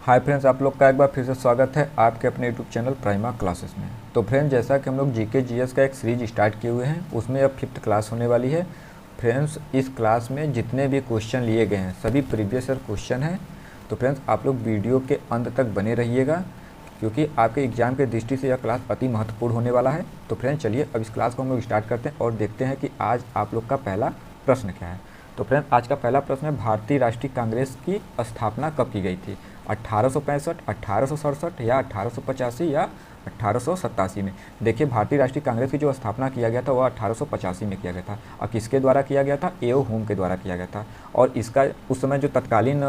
Hi friends, आप लोग का एक बार फिर से स्वागत है आपके अपने यूट्यूब चैनल प्राइमा क्लासेस में। तो फ्रेंड्स, जैसा कि हम लोग जीके जीएस का एक सीरीज स्टार्ट किए हुए हैं, उसमें अब 5th क्लास होने वाली है। फ्रेंड्स, इस क्लास में जितने भी क्वेश्चन लिए गए हैं सभी प्रीवियस ईयर क्वेश्चन हैं। तो फ्रेंड्स, आप लोग वीडियो के अंत तक बने रहिएगा, क्योंकि आपके एग्जाम के दृष्टि से यह क्लास अति महत्वपूर्ण होने वाला है। तो फ्रेंड्स, चलिए अब इस क्लास को हम लोग स्टार्ट करते हैं और देखते हैं कि आज आप लोग का पहला प्रश्न क्या है। तो फ्रेंड्स, आज का पहला प्रश्न है, भारतीय राष्ट्रीय कांग्रेस की स्थापना कब की गई थी? 1865, 1867 या 1885 या 1887 में। देखिए, भारतीय राष्ट्रीय कांग्रेस की जो स्थापना किया गया था वह 1885 में किया गया था। और किसके द्वारा किया गया था? एओ होम के द्वारा किया गया था। और इसका उस समय जो तत्कालीन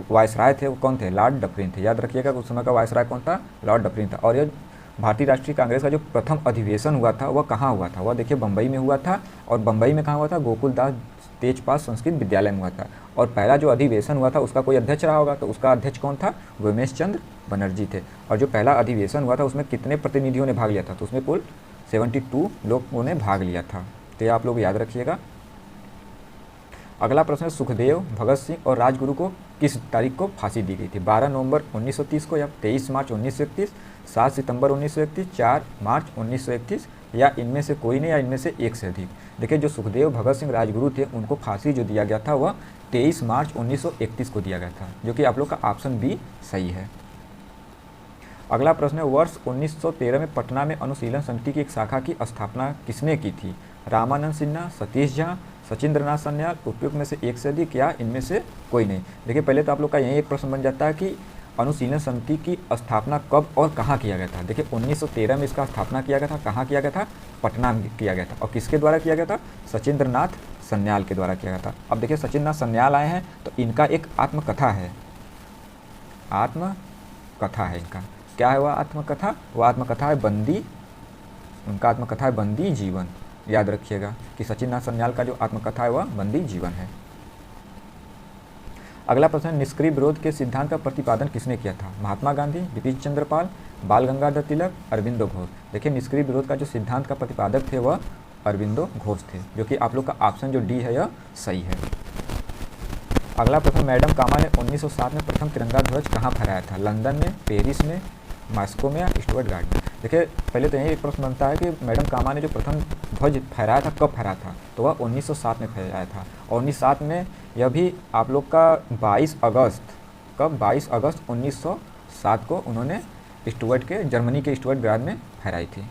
वायसराय थे वो कौन थे? लॉर्ड डफरिन थे। याद रखिएगा, उस समय का वायसराय कौन था? लॉर्ड डफरिन था। और यह भारतीय राष्ट्रीय कांग्रेस का जो प्रथम अधिवेशन हुआ था वह कहाँ हुआ था? वह देखिए बम्बई में हुआ था। और बम्बई में कहाँ हुआ था? गोकुलदास तेजपाल संस्कृत विद्यालय में हुआ था। और पहला जो अधिवेशन हुआ था उसका कोई अध्यक्ष रहा होगा, तो उसका अध्यक्ष कौन था? व्योमेश चंद्र बनर्जी थे। और जो पहला अधिवेशन हुआ था उसमें कितने प्रतिनिधियों ने भाग लिया था? तो उसमें कुल 72 लोगों ने भाग लिया था। तो ये आप लोग याद रखिएगा। अगला प्रश्न है, सुखदेव, भगत सिंह और राजगुरु को किस तारीख को फांसी दी गई थी? 12 नवंबर 1930 को या 23 मार्च 1931, 7 सितंबर 1931, 4 मार्च 1931 या इनमें से कोई नहीं या इनमें से एक से अधिक। देखिए, जो सुखदेव, भगत सिंह, राजगुरु थे उनको फांसी जो दिया गया था वह 23 मार्च 1931 को दिया गया था, जो कि आप लोग का ऑप्शन बी सही है। अगला प्रश्न है, वर्ष 1913 में पटना में अनुशीलन समिति की एक शाखा की स्थापना किसने की थी? रामानंद सिन्हा, सतीश झा, सचिंद्रनाथ सन्याल, उपयुक्त में से एक से अधिक या इनमें से कोई नहीं। देखिए, पहले तो आप लोग का यही एक प्रश्न बन जाता है कि अनुशीलन समिति की स्थापना कब और कहाँ किया गया था। देखिए, 1913 में इसका स्थापना किया गया था। कहाँ किया गया था? पटना में किया गया था। और किसके द्वारा किया गया था? सचिंद्रनाथ सन्याल के द्वारा किया गया था। अब देखिए, सचिंद्रनाथ सन्याल आए हैं तो इनका एक आत्मकथा है। आत्मकथा है इनका। क्या है वह आत्मकथा? वह आत्मकथा है बंदी, उनका आत्मकथा है बंदी जीवन। याद रखिएगा कि सचिंद्रनाथ सन्याल का जो आत्मकथा है वह बंदी जीवन है। अगला प्रश्न, निष्क्रिय विरोध के सिद्धांत का प्रतिपादन किसने किया था? महात्मा गांधी, बिपिन चंद्र पाल, बाल गंगाधर तिलक, अरविंदो घोष। देखिए, निष्क्रिय विरोध का जो सिद्धांत का प्रतिपादक थे वह अरविंदो घोष थे, जो कि आप लोग का ऑप्शन जो डी है यह सही है। अगला प्रश्न, मैडम कामा ने 1907 में प्रथम तिरंगा ध्वज कहाँ फहराया था? लंदन में, पेरिस में, मॉस्को में या स्टुअर्ट गार्ड में? देखिए, पहले तो यही एक प्रश्न बनता है कि मैडम कामा ने जो प्रथम ध्वज फहराया था कब फहराया था? तो वह 1907 में फहराया था। और 1907 में यह भी आप लोग का 22 अगस्त, कब? 22 अगस्त 1907 को उन्होंने स्टुअर्ट के, जर्मनी के स्टुअर्ट गार्ड में फहराई थी।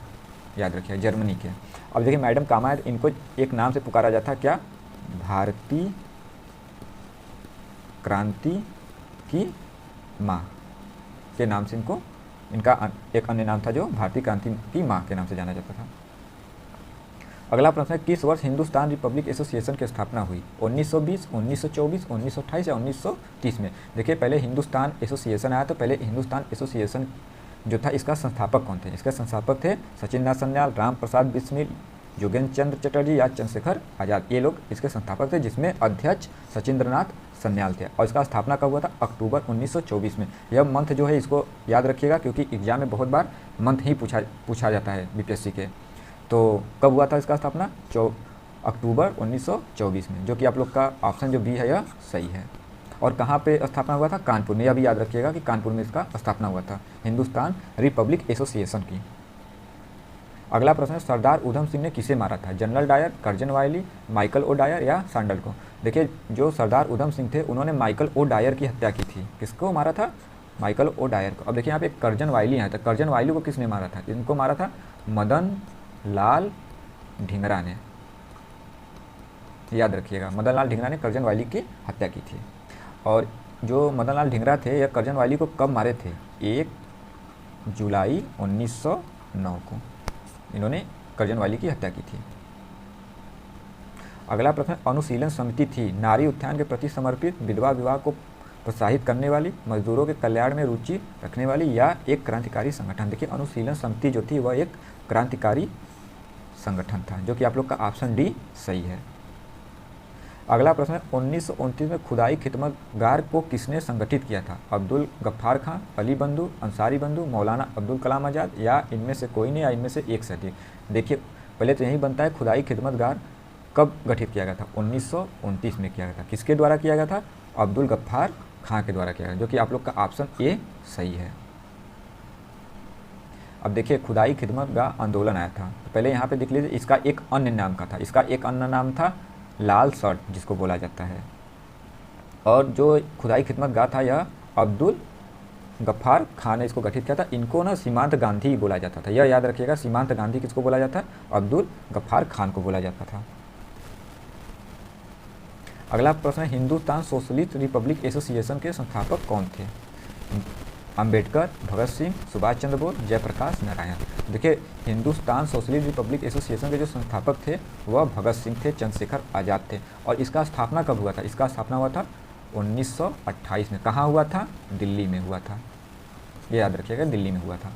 याद रखिए, जर्मनी के। अब देखिए, मैडम कामा इनको एक नाम से पुकारा जाता है, क्या? भारतीय क्रांति की माँ के नाम से इनको, इनका एक अन्य नाम था जो भारतीय क्रांति की माँ के नाम से जाना जाता था। अगला प्रश्न है, किस वर्ष हिंदुस्तान रिपब्लिक एसोसिएशन की स्थापना हुई? 1920, 1924, 1928 या 1930 में? देखिए, पहले हिंदुस्तान एसोसिएशन आया तो पहले हिंदुस्तान एसोसिएशन जो था इसका संस्थापक कौन थे? इसके संस्थापक थे सचिंद्रनाथ सन्याल, राम प्रसाद बिस्मिल, योगेंद्र चंद्र चटर्जी या चंद्रशेखर आज़ाद। ये लोग इसके संस्थापक थे, जिसमें अध्यक्ष सचिंद्रनाथ सन्याल थे। और इसका स्थापना कब हुआ था? अक्टूबर 1924 में। यह मंथ जो है इसको याद रखिएगा, क्योंकि एग्जाम में बहुत बार मंथ ही पूछा जाता है बीपीएससी के। तो कब हुआ था इसका स्थापना? अक्टूबर 1924 में, जो कि आप लोग का ऑप्शन जो बी है यह सही है। और कहाँ पे स्थापना हुआ था? कानपुर में। यह भी याद रखिएगा कि कानपुर में इसका स्थापना हुआ था, हिंदुस्तान रिपब्लिक एसोसिएशन की। अगला प्रश्न है, सरदार उधम सिंह ने किसे मारा था? General Dyer, Curzon Wyllie, Michael O'Dwyer या सैंडल को? देखिए, जो सरदार उधम सिंह थे उन्होंने माइकल ओ डायर की हत्या की थी। किसको मारा था? माइकल ओ डायर को। अब देखिए, यहाँ पे कर्जन वायली आया था। कर्जन वायली को किसने मारा था? इनको मारा था मदन लाल ढींगरा ने। याद रखिएगा, मदन लाल ढींगरा ने कर्जन वायली की हत्या की थी। और जो मदन लाल ढींगरा थे यह कर्जन वायली को कब मारे थे? 1 जुलाई 1909 को इन्होंने कर्जन वायली की हत्या की थी। अगला प्रश्न, अनुशीलन समिति थी नारी उत्थान के प्रति समर्पित, विधवा विवाह को प्रोत्साहित करने वाली, मजदूरों के कल्याण में रुचि रखने वाली या एक क्रांतिकारी संगठन? देखिए, अनुशीलन समिति जो थी वह एक क्रांतिकारी संगठन था, जो कि आप लोग का ऑप्शन डी सही है। अगला प्रश्न है, 1929 में खुदाई खिदमतगार को किसने संगठित किया था? अब्दुल गफ्फार खां, अली बंधु, अंसारी बंधु, मौलाना अब्दुल कलाम आज़ाद या इनमें से कोई नहीं या इनमें से एक से अधिक? देखिए, पहले तो यही बनता है, खुदाई खिदमतगार कब गठित किया गया था? 1929 में किया गया था। किसके द्वारा किया गया था? अब्दुल गफ्फार खां के द्वारा किया गया, जो कि आप लोग का ऑप्शन ए सही है। अब देखिए खुदाई खिदमतगाह आंदोलन आया था, तो पहले यहाँ पे देख लीजिए इसका एक अन्य नाम का था, इसका एक अन्य नाम था लाल शर्ट जिसको बोला जाता है। और जो खुदाई खिदमतगाह था यह अब्दुल गफ्फार खान ने इसको गठित किया था। इनको ना सीमांत गांधी बोला जाता था, यह याद रखिएगा, सीमांत गांधी किसको बोला जाता है? अब्दुल गफ्फार खान को बोला जाता था। अगला प्रश्न है हिंदुस्तान सोशलिस्ट रिपब्लिक एसोसिएशन के संस्थापक कौन थे? अंबेडकर, भगत सिंह, सुभाष चंद्र बोस, जयप्रकाश नारायण। देखिए हिंदुस्तान सोशलिस्ट रिपब्लिक एसोसिएशन के जो संस्थापक थे वह भगत सिंह थे, चंद्रशेखर आज़ाद थे। और इसका स्थापना कब हुआ था? इसका स्थापना हुआ था 1928 में। कहाँ हुआ था? दिल्ली में हुआ था, ये याद रखिएगा, दिल्ली में हुआ था।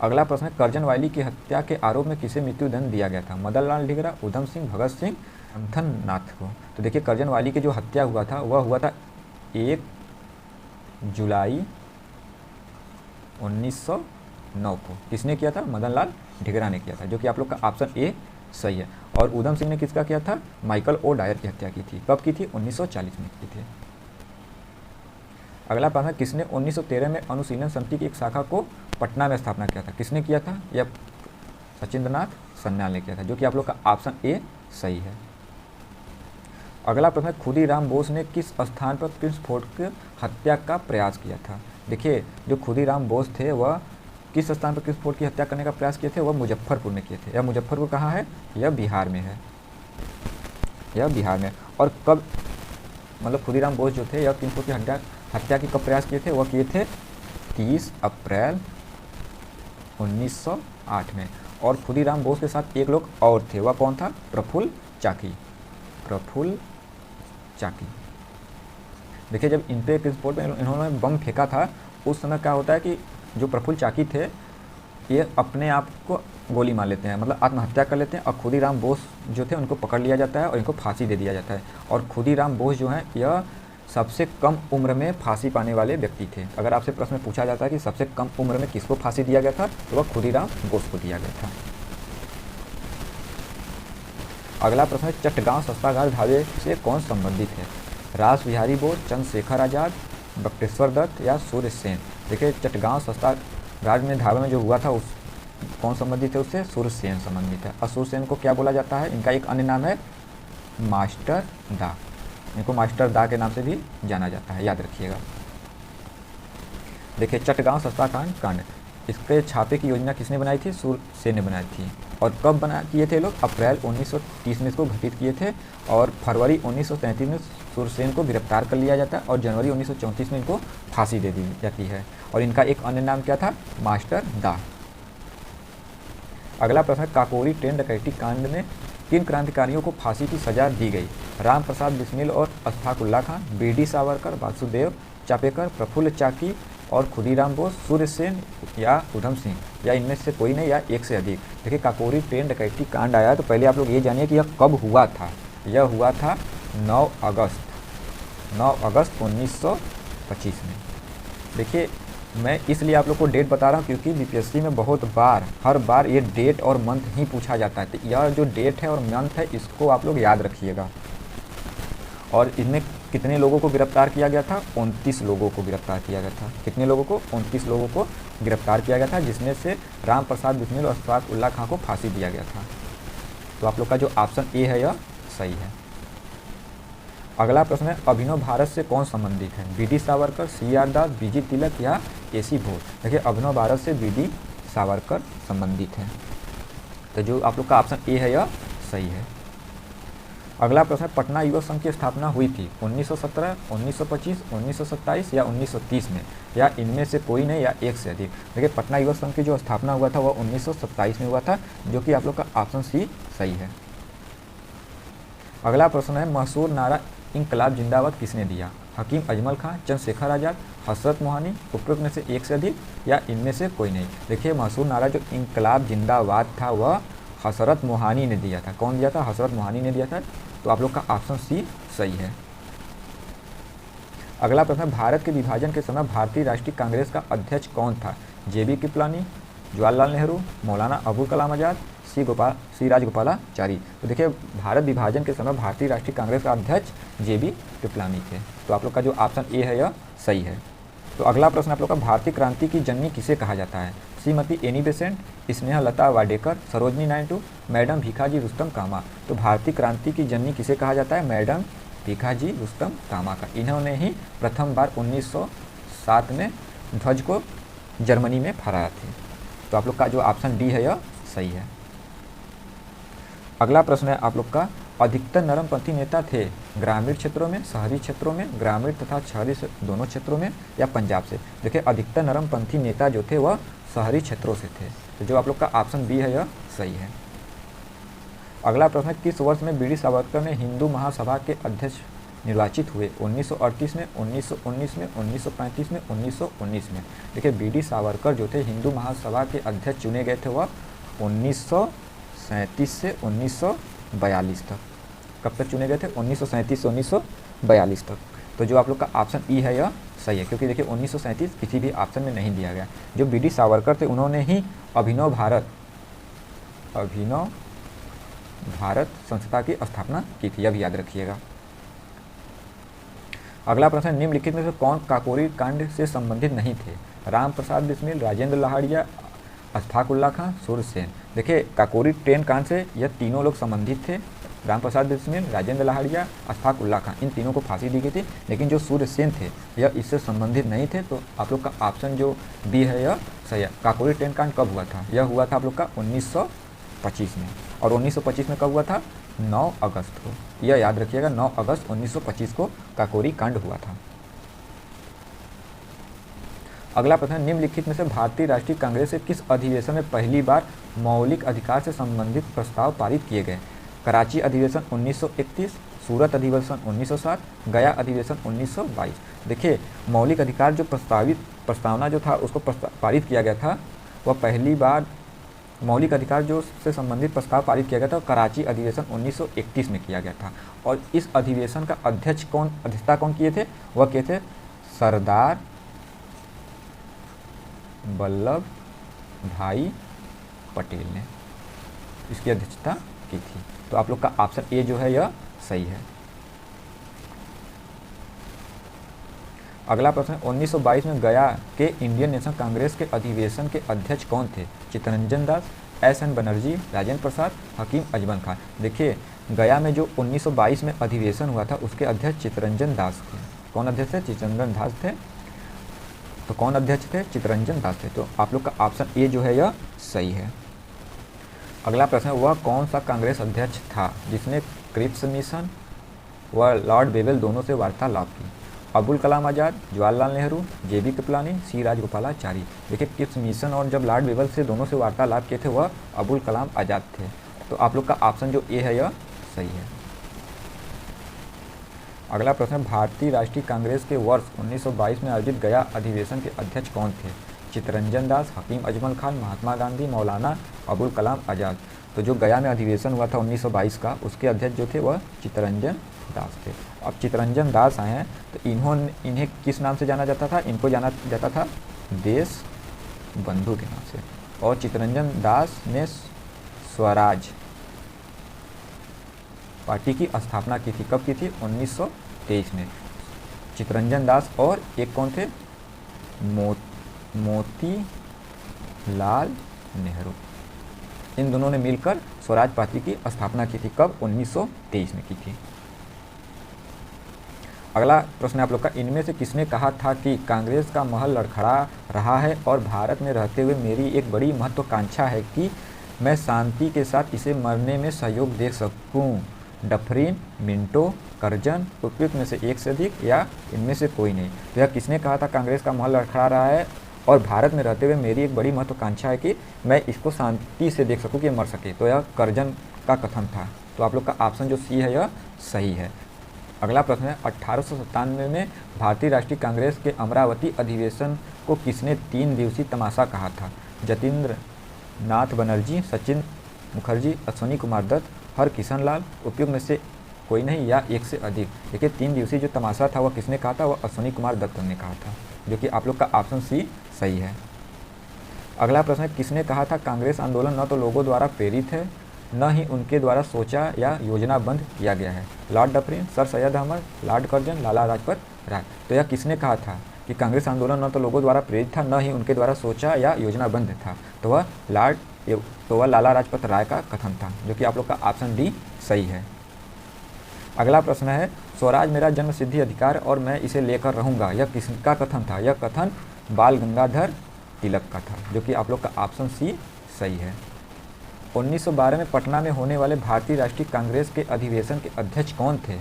अगला प्रश्न है करजनवाली की हत्या के आरोप में किसे मृत्युदंड दिया गया था? मदन लाल ढींगरा, उधम सिंह, भगत सिंह, मंथन नाथ को। तो देखिए करजनवाली की जो हत्या हुआ था वह हुआ था 1 जुलाई 1909 को। किसने किया था? मदन लाल ढींगरा ने किया था, जो कि आप लोग का ऑप्शन ए सही है। और उधम सिंह ने किसका किया था? माइकल ओ डायर की हत्या की थी। कब की थी? 1940 में की थी। अगला प्रश्न, किसने 1913 में अनुशीलन समिति की एक शाखा को पटना में स्थापना किया था? किसने किया था? यह सचिंद्रनाथ सन्याल ने किया था, जो कि आप लोग का ऑप्शन ए सही है। अगला प्रश्न, खुदीराम बोस ने किस स्थान पर क्रिस्फोर्ड की हत्या का प्रयास किया था? देखिए जो खुदीराम बोस थे वह किस स्थान पर क्रिस्फोर्ड की हत्या करने का प्रयास किए थे? वह मुजफ्फरपुर में किए थे। यह मुजफ्फरपुर कहाँ है? यह बिहार में है, यह बिहार में। और कब, मतलब खुदीराम बोस जो थे यह क्रिस्फोर्ड की हत्या की कब प्रयास किए थे? वह किए थे 30 अप्रैल 1908 में। और खुदीराम बोस के साथ एक लोग और थे, वह कौन था? प्रफुल्ल चाकी, प्रफुल्ल चाकी। देखिए जब इन पे क्रिस्फोर्ड में इन्होंने बम फेंका था उस समय क्या होता है कि जो प्रफुल्ल चाकी थे ये अपने आप को गोली मार लेते हैं, मतलब आत्महत्या कर लेते हैं। और खुदीराम बोस जो थे उनको पकड़ लिया जाता है और इनको फांसी दे दिया जाता है। और खुदीराम बोस जो हैं यह सबसे कम उम्र में फांसी पाने वाले व्यक्ति थे। अगर आपसे प्रश्न पूछा जाता है कि सबसे कम उम्र में किसको फांसी दिया गया था तो वह खुदीराम बोस को दिया गया था। अगला प्रश्न है चटगांव शस्त्रागार ढाबे से कौन संबंधित है? रास बिहारी बोस, चंद्रशेखर आज़ाद, बक्टेश्वर दत्त या सूर्य सेन। देखिए चटगांव शस्त्रागार में ढाबे में जो हुआ था उस कौन संबंधित है उससे? सूर्य सेन संबंधित है। और सूर्य सेन को क्या बोला जाता है? इनका एक अन्य नाम है मास्टर दा, इनको मास्टर दा के नाम से भी जाना जाता है, याद रखिएगा। देखिए चटगांव शस्त्रागार कांड, इसके छापे की योजना किसने बनाई थी? सूर्य सेन ने बनाई थी। और कब किए थे लोग? अप्रैल 1930 में इसको घटित किए थे। और फरवरी 1933 में सूरसेन को गिरफ्तार कर लिया जाता है और जनवरी 1934 में इनको फांसी दे दी जाती है। और इनका एक अन्य नाम क्या था? मास्टर दा। अगला प्रश्न, काकोरी ट्रेन डकैती कांड में किन क्रांतिकारियों को फांसी की सजा दी गई? राम प्रसाद बिस्मिल और अशफाकुल्ला खान, बीडी सावरकर, वासुदेव चापेकर, प्रफुल्ल चाकी और खुदीराम बोस, सूर्य सेन या उधम सिंह, या इनमें से कोई नहीं या एक से अधिक। देखिए काकोरी ट्रेन डकैती कांड आया तो पहले आप लोग ये जानिए कि यह कब हुआ था। यह हुआ था 9 अगस्त 1925 में। देखिए मैं इसलिए आप लोग को डेट बता रहा हूँ क्योंकि बीपीएससी में बहुत बार, हर बार ये डेट और मंथ ही पूछा जाता है। तो यह जो डेट है और मंथ है इसको आप लोग याद रखिएगा। और इसमें कितने लोगों को गिरफ्तार किया गया था? 29 लोगों को गिरफ्तार किया गया था। कितने लोगों को? 29 लोगों को गिरफ्तार किया गया था, जिसमें से राम प्रसाद बिस्मिल और अशफाकुल्ला खान को फांसी दिया गया था। तो आप लोग का जो ऑप्शन ए है यह सही है। अगला प्रश्न है अभिनव भारत से कौन संबंधित है? बीडी सावरकर, सीआर दास, बीजी तिलक या एसी घोष। देखिए अभिनव भारत से बीडी सावरकर संबंधित है, तो जो आप लोग का ऑप्शन ए है यह सही है। अगला प्रश्न है पटना युवक संघ की स्थापना हुई थी 1917, 1925, 1927 या 1930 में, या इनमें से कोई नहीं या एक से अधिक। देखिए पटना युवक संघ की जो स्थापना हुआ था वह 1927 में हुआ था, जो कि आप लोग का ऑप्शन सी सही है। अगला प्रश्न है मशहूर नारा इंकलाब जिंदाबाद किसने दिया? हकीम अजमल खान, चंद्रशेखर आज़ाद, हसरत मोहानी, उपरोक्त में से एक से अधिक या इनमें से कोई नहीं। देखिए मशहूर नारा जो इंकलाब जिंदाबाद था वह हसरत मोहानी ने दिया था। कौन दिया था? हसरत मोहानी ने दिया था। तो आप लोग का ऑप्शन सी सही है। अगला प्रश्न, भारत के विभाजन के समय भारतीय राष्ट्रीय कांग्रेस का अध्यक्ष कौन था? जेबी कृपलानी, जवाहरलाल नेहरू, मौलाना अबुल कलाम आज़ाद, सी राजगोपालाचारी। तो देखिए भारत विभाजन के समय भारतीय राष्ट्रीय कांग्रेस का अध्यक्ष JB कृपलानी थे। तो आप लोग का जो ऑप्शन ए है यह सही है। तो अगला प्रश्न आप लोग का भारतीय क्रांति की जननी किसे कहा जाता है? Shrimati Annie Besant, Snehlata Wadekar, Sarojini Naidu, madam Bhikaji Rustom Cama. तो भारतीय क्रांति की जननी किसे कहा जाता है? मैडम भीखाजी रुस्तम कामा का। इन्होंने ही प्रथम बार 1907 में ध्वज को जर्मनी में फहराया थे। तो आप लोग का जो ऑप्शन डी है यह सही है। अगला प्रश्न है आप लोग का, अधिकतर नरमपंथी नेता थे ग्रामीण क्षेत्रों में, शहरी क्षेत्रों में, ग्रामीण तथा शहरी दोनों क्षेत्रों में, या पंजाब से? देखिए अधिकतर नरमपंथी नेता जो थे वह शहरी क्षेत्रों से थे। तो जो आप लोग का ऑप्शन बी है यह सही है। अगला प्रश्न है, किस वर्ष में BD सावरकर ने हिंदू महासभा के अध्यक्ष निर्वाचित हुए? 1938 में, 1919 में, 1935 में, 1919 में? देखिए BD सावरकर जो थे हिंदू महासभा के अध्यक्ष चुने गए थे वह 1937 से 1942 तक। कब तक चुने गए थे? 1937 से 1942 तक। तो जो आप लोग का ऑप्शन ई है यह सही है, क्योंकि देखिए 1937 किसी भी ऑप्शन में नहीं दिया गया। जो BD सावरकर थे उन्होंने ही अभिनव भारत संस्था की स्थापना की थी, यह भी याद रखिएगा। अगला प्रश्न, निम्नलिखित में से कौन काकोरी कांड से संबंधित नहीं थे? राम प्रसाद बिस्मिल, राजेंद्र लाहड़िया, अशफाक उल्ला खां, सूर्यसेन। देखिए काकोरी ट्रेन कांड से यह तीनों लोग संबंधित थे। राम प्रसाद बिस्मिल, राजेंद्र लाहड़िया, अशफाक उल्ला खां, इन तीनों को फांसी दी गई थी, लेकिन जो सूर्यसेन थे यह इससे संबंधित नहीं थे। तो आप लोग का ऑप्शन जो बी है यह सही है। काकोरी ट्रेन कांड कब हुआ था? यह हुआ था आप लोग का 1925 में। और 1925 में कब हुआ था? 9 अगस्त को। यह याद रखिएगा, 9 अगस्त 1925 को काकोरी कांड हुआ था। अगला प्रश्न, निम्नलिखित में से भारतीय राष्ट्रीय कांग्रेस के किस अधिवेशन में पहली बार मौलिक अधिकार से संबंधित प्रस्ताव पारित किए गए? कराची अधिवेशन 1931, सूरत अधिवेशन 1907, गया अधिवेशन 1922। देखिए मौलिक अधिकार जो प्रस्तावना जो था उसको पारित किया गया था, वह पहली बार मौलिक अधिकार जो से संबंधित प्रस्ताव पारित किया गया था कराची अधिवेशन 1931 में किया गया था। और इस अधिवेशन का अध्यक्षता कौन किए थे? वह किए थे सरदार वल्लभ भाई पटेल ने इसकी अध्यक्षता की थी। तो आप लोग का ऑप्शन ए जो है यह सही है। अगला प्रश्न, 1922 में गया के इंडियन नेशनल कांग्रेस के अधिवेशन के अध्यक्ष कौन थे? चित्तरंजन दास, SN बनर्जी, राजेंद्र प्रसाद, हकीम अजमल खान। देखिए गया में जो 1922 में अधिवेशन हुआ था उसके अध्यक्ष चित्तरंजन दास थे। कौन अध्यक्ष थे? चित्तरंजन दास थे। तो कौन अध्यक्ष थे? चित्तरंजन दास थे। तो आप लोग का ऑप्शन ए जो है यह सही है। अगला प्रश्न, वह कौन सा कांग्रेस अध्यक्ष था जिसने क्रिप्स मिशन व लॉर्ड बेवेल दोनों से वार्तालाप की? अबुल कलाम आज़ाद, जवाहरलाल नेहरू, JB कृपलानी, सी राजगोपालाचारी। देखिए क्रिप्स मिशन और जब लॉर्ड बेवेल से दोनों से वार्तालाप किए थे वह अबुल कलाम आज़ाद थे। तो आप लोग का ऑप्शन जो ए है यह सही है। अगला प्रश्न, भारतीय राष्ट्रीय कांग्रेस के वर्ष 1922 में आयोजित गया अधिवेशन के अध्यक्ष कौन थे? चित्तरंजन दास, हकीम अजमल खान, महात्मा गांधी, मौलाना अबुल कलाम आज़ाद। तो जो गया में अधिवेशन हुआ था 1922 का उसके अध्यक्ष जो थे वह चित्तरंजन दास थे। अब चित्तरंजन दास आए हैं तो इन्हें किस नाम से जाना जाता था? इनको जाना जाता था देश बंधु के नाम से। और चित्तरंजन दास ने स्वराज पार्टी की स्थापना की थी। कब की थी? 1923 में। चित्तरंजन दास और एक कौन थे? मोतीलाल नेहरू। इन दोनों ने मिलकर स्वराज पार्टी की स्थापना की थी। कब? 1923 में की थी। अगला प्रश्न आप लोग का, इनमें से किसने कहा था कि कांग्रेस का महल लड़खड़ा रहा है और भारत में रहते हुए मेरी एक बड़ी महत्वाकांक्षा है कि मैं शांति के साथ इसे मरने में सहयोग दे सकूं? डफरीन, मिंटो, करजन, उपयुक्त में से एक से अधिक या इनमें से कोई नहीं? तो यह किसने कहा था कांग्रेस का महल लड़खड़ा रहा है और भारत में रहते हुए मेरी एक बड़ी महत्वाकांक्षा है कि मैं इसको शांति से देख सकूं कि मर सके? तो यह करजन का कथन था। तो आप लोग का ऑप्शन जो सी है यह सही है। अगला प्रश्न है, 1897 में भारतीय राष्ट्रीय कांग्रेस के अमरावती अधिवेशन को किसने 3 दिवसीय तमाशा कहा था? जतीन्द्र नाथ बनर्जी, सचिन मुखर्जी, अश्विनी कुमार दत्त, हर किशन लाल, उपयुक्त में से कोई नहीं या एक से अधिक? देखिए 3 दिवसीय जो तमाशा था वह किसने कहा था? वह अश्विनी कुमार दत्त ने कहा था, जो कि आप लोग का ऑप्शन सी सही है। अगला प्रश्न है, किसने कहा था कांग्रेस आंदोलन न तो लोगों द्वारा प्रेरित है न ही उनके द्वारा सोचा या योजनाबद्ध किया गया है? Lord Dufferin, sir Syed Ahmad, Lord Curzon, Lala Lajpat Rai. तो यह किसने कहा था कि कांग्रेस आंदोलन न तो लोगों द्वारा प्रेरित था न ही उनके द्वारा सोचा या योजनाबद्ध था? तो वह लाला लाजपत राय का कथन था, जो कि आप लोग का ऑप्शन डी सही है। अगला प्रश्न है, स्वराज मेरा जन्म सिद्धि अधिकार और मैं इसे लेकर रहूँगा, यह किसका कथन था? यह कथन बाल गंगाधर तिलक का था, जो कि आप लोग का ऑप्शन सी सही है। 1912 में पटना में होने वाले भारतीय राष्ट्रीय कांग्रेस के अधिवेशन के अध्यक्ष कौन थे?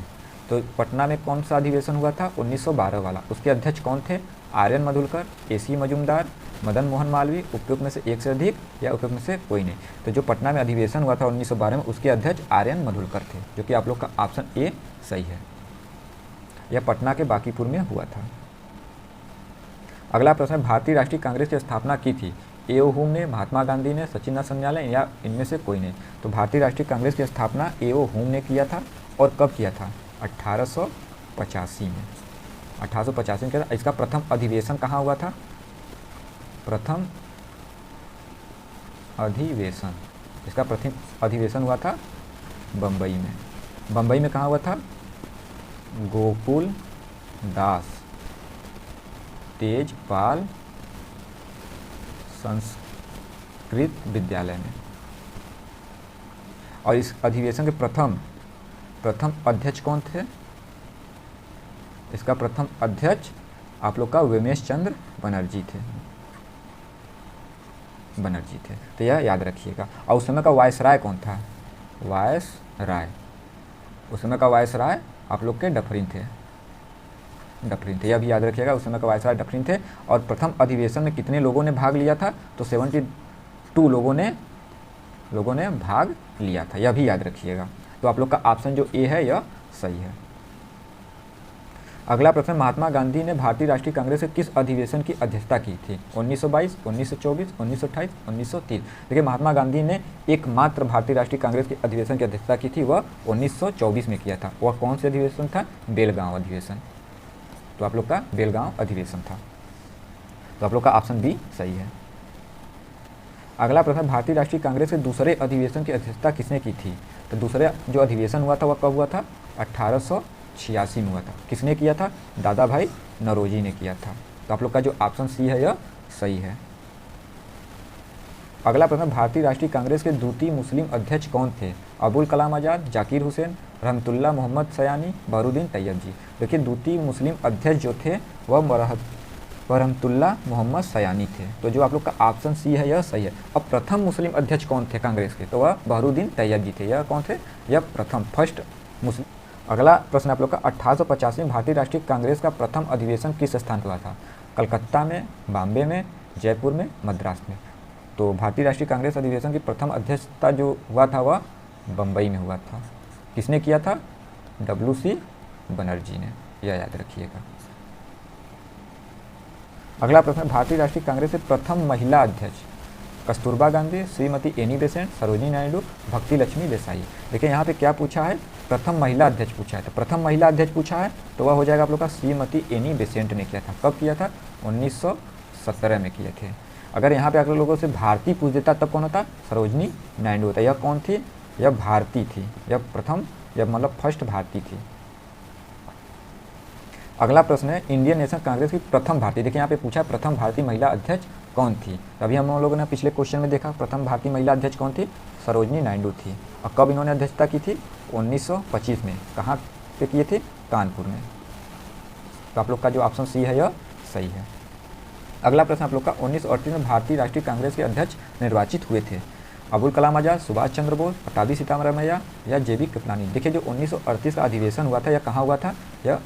तो पटना में कौन सा अधिवेशन हुआ था? 1912 वाला। उसके अध्यक्ष कौन थे? आर्यन मधुलकर, एसी मजूमदार, मदन मोहन मालवीय, उपयुक्त में से एक से अधिक या उपयुक्त में से कोई नहीं? तो जो पटना में अधिवेशन हुआ था 1912 में, उसके अध्यक्ष आर्यन मधुलकर थे, जो कि आप लोग का ऑप्शन ए सही है। यह पटना के बांकीपुर में हुआ था। अगला प्रश्न है, भारतीय राष्ट्रीय कांग्रेस की स्थापना की थी? ए.ओ. हुम ने, महात्मा गांधी ने, सचिन संन्याल या इनमें से कोई नहीं? तो भारतीय राष्ट्रीय कांग्रेस की स्थापना ए.ओ. हुम ने किया था। और कब किया था? 1885 में। 1885 में किया था। इसका प्रथम अधिवेशन कहाँ हुआ था? प्रथम अधिवेशन, इसका प्रथम अधिवेशन हुआ था बम्बई में। बम्बई में कहाँ हुआ था? गोकुल दास तेजपाल संस्कृत विद्यालय में। और इस अधिवेशन के प्रथम अध्यक्ष कौन थे? इसका प्रथम अध्यक्ष आप लोग का उमेश चंद्र बनर्जी थे। तो यह याद रखिएगा। और उस समय का वायसराय कौन था? वायसराय, उस समय का वायसराय आप लोग के डफरिन थे। यह भी याद रखिएगा, उस समय का वायसराय डफरिन थे। और प्रथम अधिवेशन में कितने लोगों ने भाग लिया था? तो 72 लोगों ने भाग लिया था, यह भी याद रखिएगा। तो आप लोग का ऑप्शन जो ए है यह सही है। अगला प्रश्न, महात्मा गांधी ने भारतीय राष्ट्रीय कांग्रेस के किस अधिवेशन की अध्यक्षता की थी? 1922, 1924, 1928, 1930? देखिए, महात्मा गांधी ने एकमात्र भारतीय राष्ट्रीय कांग्रेस के अधिवेशन की अध्यक्षता की थी, वह 1924 में किया था। वह कौन से अधिवेशन था? बेलगांव अधिवेशन। तो आप लोग का बेलगांव अधिवेशन था। तो आप लोग का ऑप्शन बी सही है। अगला प्रश्न, भारतीय राष्ट्रीय कांग्रेस के दूसरे अधिवेशन की अध्यक्षता किसने की थी? तो दूसरे जो अधिवेशन हुआ था वह कब हुआ था? 1886 में हुआ था। किसने किया था? दादा भाई नौरोजी ने किया था। तो आप लोग का जो ऑप्शन सी है यह सही है। अगला प्रश्न, भारतीय राष्ट्रीय कांग्रेस के द्वितीय मुस्लिम अध्यक्ष कौन थे? अबुल कलाम आज़ाद, जाकिर हुसैन, रहमतुल्लाह मोहम्मद सयानी, बहरुद्दीन तैयब जी। देखिए, द्वितीय मुस्लिम अध्यक्ष जो थे वह रहमतुल्लाह मोहम्मद सयानी थे। तो जो आप लोग का ऑप्शन सी है यह सही है। अब प्रथम मुस्लिम अध्यक्ष कौन थे कांग्रेस के? तो वह बहरुद्दीन तैयब जी थे। यह कौन थे? यह फर्स्ट मुस्लिम। अगला प्रश्न आप लोग का, 1885 में भारतीय राष्ट्रीय कांग्रेस का प्रथम अधिवेशन किस स्थान पर हुआ था? कलकत्ता में, बॉम्बे में, जयपुर में, मद्रास में? तो भारतीय राष्ट्रीय कांग्रेस अधिवेशन की प्रथम अध्यक्षता जो हुआ था वह बम्बई में हुआ था। किसने किया था? WC बनर्जी ने, यह याद रखिएगा। अगला प्रश्न, भारतीय राष्ट्रीय कांग्रेस के प्रथम महिला अध्यक्ष? कस्तूरबा गांधी, श्रीमती एनी बेसेंट, सरोजिनी नायडू, भक्ति लक्ष्मी देसाई? देखिए, यहाँ पे क्या पूछा है? प्रथम महिला अध्यक्ष पूछा है। तो प्रथम महिला अध्यक्ष पूछा है तो वह हो जाएगा आप लोग का श्रीमती एनी बेसेंट ने किया था। कब किया था? 1917 में किए थे। अगर यहाँ पे अगर लोगों से भारतीय पूछ देता तब कौन होता? सरोजिनी नायडू होता। यह कौन थी? यह भारतीय थी। यह मतलब फर्स्ट भारतीय थी। अगला प्रश्न है, इंडियन नेशनल कांग्रेस की प्रथम भारतीय, देखिए यहाँ पे पूछा प्रथम भारतीय महिला अध्यक्ष कौन थी? अभी हम लोगों ने पिछले क्वेश्चन में देखा प्रथम भारतीय महिला अध्यक्ष कौन थी? सरोजिनी नायडू थी। और कब इन्होंने अध्यक्षता की थी? 1925 में। कहाँ पे किए थे? कानपुर में। तो आप लोग का जो ऑप्शन सी है यह सही है। अगला प्रश्न आप लोग का, 1938 में भारतीय राष्ट्रीय कांग्रेस के अध्यक्ष निर्वाचित हुए थे? अबुल कलाम आज़ाद, सुभाष चंद्र बोस, पट्टाभी सीतारामैया या JB कृपलानी? देखिए, जो 1938 का अधिवेशन हुआ था यह कहाँ हुआ था? यह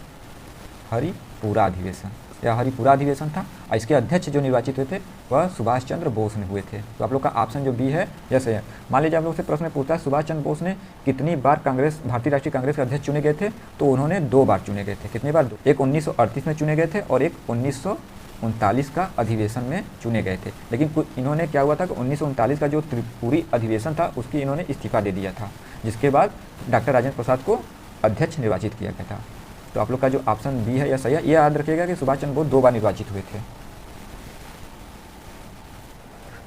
हरिपुरा अधिवेशन। यह हरिपुरा अधिवेशन था। और इसके अध्यक्ष जो निर्वाचित हुए थे वह सुभाष चंद्र बोस ने हुए थे। तो आप लोग का ऑप्शन जो बी है यह सही है। मान लीजिए आप लोग से प्रश्न पूछता है सुभाष चंद्र बोस ने कितनी बार भारतीय राष्ट्रीय कांग्रेस के अध्यक्ष चुने गए थे? तो उन्होंने 2 बार चुने गए थे। कितनी बार? एक 1938 में चुने गए थे और एक 1939 का अधिवेशन में चुने गए थे। लेकिन इन्होंने क्या हुआ था कि 1939 का जो त्रिपुरी अधिवेशन था उसकी इन्होंने इस्तीफा दे दिया था, जिसके बाद डॉक्टर राजेंद्र प्रसाद को अध्यक्ष निर्वाचित किया गया था। तो आप लोग का जो ऑप्शन बी है यह सही है। यह याद रखिएगा कि सुभाष चंद्र बोस 2 बार निर्वाचित हुए थे।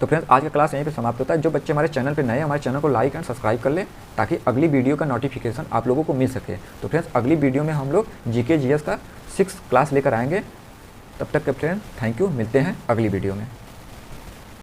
तो फ्रेंड्स आज का क्लास यहीं पे समाप्त होता है। जो बच्चे हमारे चैनल पे नए हैं, हमारे चैनल को लाइक एंड सब्सक्राइब कर लें ताकि अगली वीडियो का नोटिफिकेशन आप लोगों को मिल सके। तो फ्रेंड्स अगली वीडियो में हम लोग GK GS का 6th क्लास लेकर आएंगे। तब तक के फ्रेंड्स थैंक यू, मिलते हैं अगली वीडियो में।